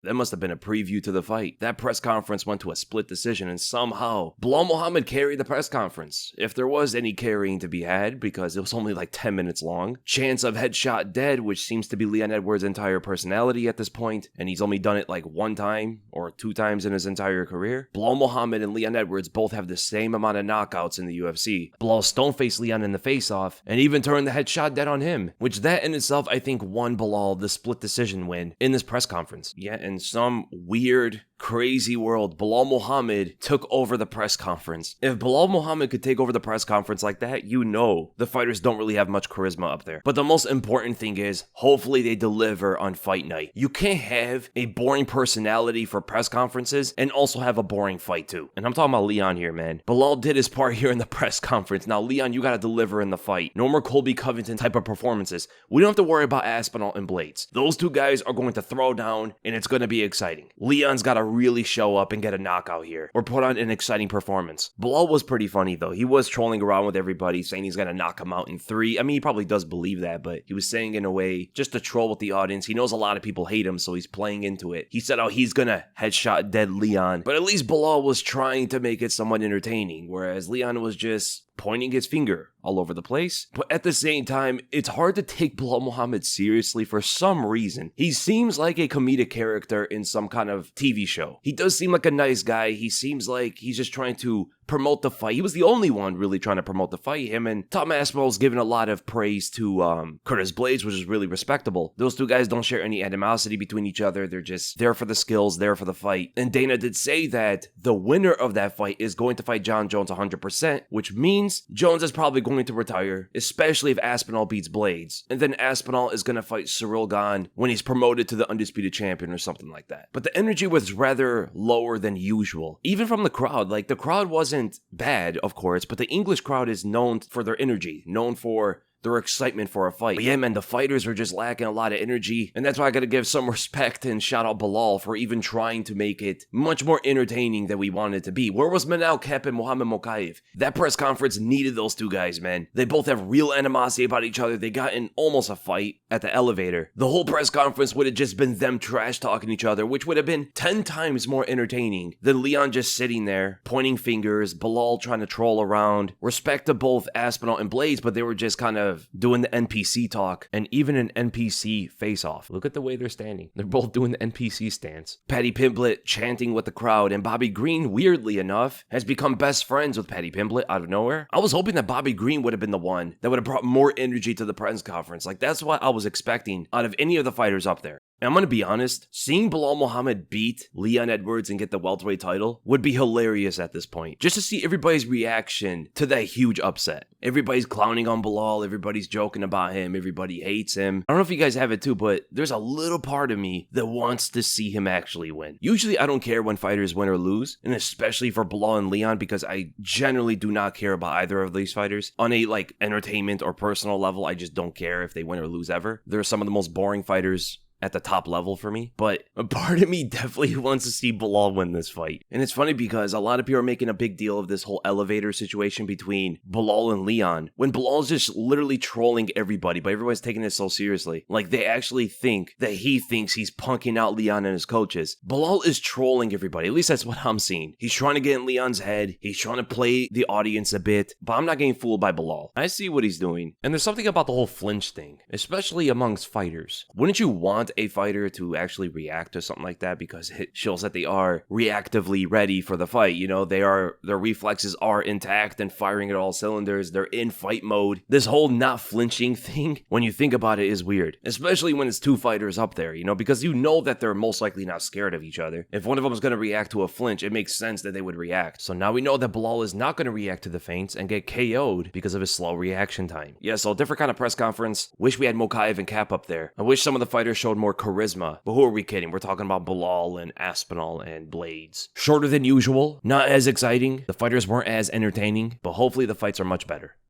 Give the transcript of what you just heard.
That must have been a preview to the fight. That press conference went to a split decision, and somehow Belal Muhammad carried the press conference. If there was any carrying to be had, because it was only like 10 minutes long. Chance of headshot dead, which seems to be Leon Edwards' entire personality at this point, and he's only done it like 1 time or 2 times in his entire career. Belal Muhammad and Leon Edwards both have the same amount of knockouts in the UFC. Belal stone-faced Leon in the face-off, and even turned the headshot dead on him, which that in itself I think won Belal the split decision win in this press conference. Yeah, in some weird, crazy world, Belal Muhammad took over the press conference. If Belal Muhammad could take over the press conference like that, you know the fighters don't really have much charisma up there. But the most important thing is, hopefully they deliver on fight night. You can't have a boring personality for press conferences and also have a boring fight too. And I'm talking about Leon here, man. Belal did his part here in the press conference. Now, Leon, you gotta deliver in the fight. No more Colby Covington type of performances. We don't have to worry about Aspinall and Blades. Those two guys are going to throw down, and it's going to be exciting. Leon's got to really show up and get a knockout here, or put on an exciting performance. Belal was pretty funny though. He was trolling around with everybody, saying he's going to knock him out in 3. I mean, he probably does believe that, but he was saying in a way just to troll with the audience. He knows a lot of people hate him, so he's playing into it. He said, oh, he's going to headshot dead Leon, but at least Belal was trying to make it somewhat entertaining, whereas Leon was just pointing his finger all over the place. But at the same time, it's hard to take Belal Muhammad seriously for some reason. He seems like a comedic character in some kind of TV show. He does seem like a nice guy. He seems like he's just trying to promote the fight. He was the only one really trying to promote the fight. Him and Tom Aspinall's given a lot of praise to Curtis Blades, which is really respectable. Those two guys don't share any animosity between each other. They're just there for the skills, there for the fight. And Dana did say that the winner of that fight is going to fight John Jones 100%, which means Jones is probably going to retire, especially if Aspinall beats Blades. And then Aspinall is going to fight Cyril Gane when he's promoted to the undisputed champion or something like that. But the energy was rather lower than usual. Even from the crowd, like the crowd wasn't bad, of course, but the English crowd is known for their energy, known for their excitement for a fight. But yeah, man, the fighters are just lacking a lot of energy, and that's why I gotta give some respect and shout out Belal for even trying to make it much more entertaining than we wanted it to be. Where was Manal Kep and Muhammad Mokaev? That press conference needed those two guys, man. They both have real animosity about each other. They got in almost a fight at the elevator. The whole press conference would have just been them trash talking each other, which would have been 10 times more entertaining than Leon just sitting there, pointing fingers, Belal trying to troll around. Respect to both Aspinall and Blades, but they were just kind of doing the NPC talk, and even an NPC face-off. Look at the way they're standing. They're both doing the NPC stance. Paddy Pimblett chanting with the crowd, and Bobby Green, weirdly enough, has become best friends with Paddy Pimblett out of nowhere. I was hoping that Bobby Green would have been the one that would have brought more energy to the press conference. Like, that's what I was expecting out of any of the fighters up there. And I'm going to be honest, seeing Belal Muhammad beat Leon Edwards and get the welterweight title would be hilarious at this point. Just to see everybody's reaction to that huge upset. Everybody's clowning on Belal, everybody's joking about him, everybody hates him. I don't know if you guys have it too, but there's a little part of me that wants to see him actually win. Usually I don't care when fighters win or lose, and especially for Belal and Leon, because I generally do not care about either of these fighters. On a like entertainment or personal level, I just don't care if they win or lose ever. They're some of the most boring fighters at the top level for me, but a part of me definitely wants to see Belal win this fight. And it's funny because a lot of people are making a big deal of this whole elevator situation between Belal and Leon, when Belal's just literally trolling everybody, but everyone's taking it so seriously. Like, they actually think that he thinks he's punking out Leon and his coaches. Belal is trolling everybody, at least that's what I'm seeing. He's trying to get in Leon's head, he's trying to play the audience a bit, but I'm not getting fooled by Belal. I see what he's doing. And there's something about the whole flinch thing, especially amongst fighters. Wouldn't you want a fighter to actually react to something like that, because it shows that they are reactively ready for the fight? You know, their reflexes are intact and firing at all cylinders. They're in fight mode. This whole not flinching thing, when you think about it, is weird, especially when it's two fighters up there, you know, because you know that they're most likely not scared of each other. If one of them is going to react to a flinch, it makes sense that they would react. So now we know that Belal is not going to react to the feints and get KO'd because of his slow reaction time. Yeah, so different kind of press conference. Wish we had Mokaev and Cap up there. I wish some of the fighters showed more charisma, but who are we kidding? We're talking about Belal and Aspinall and Blades. Shorter than usual, not as exciting. The fighters weren't as entertaining, but hopefully the fights are much better.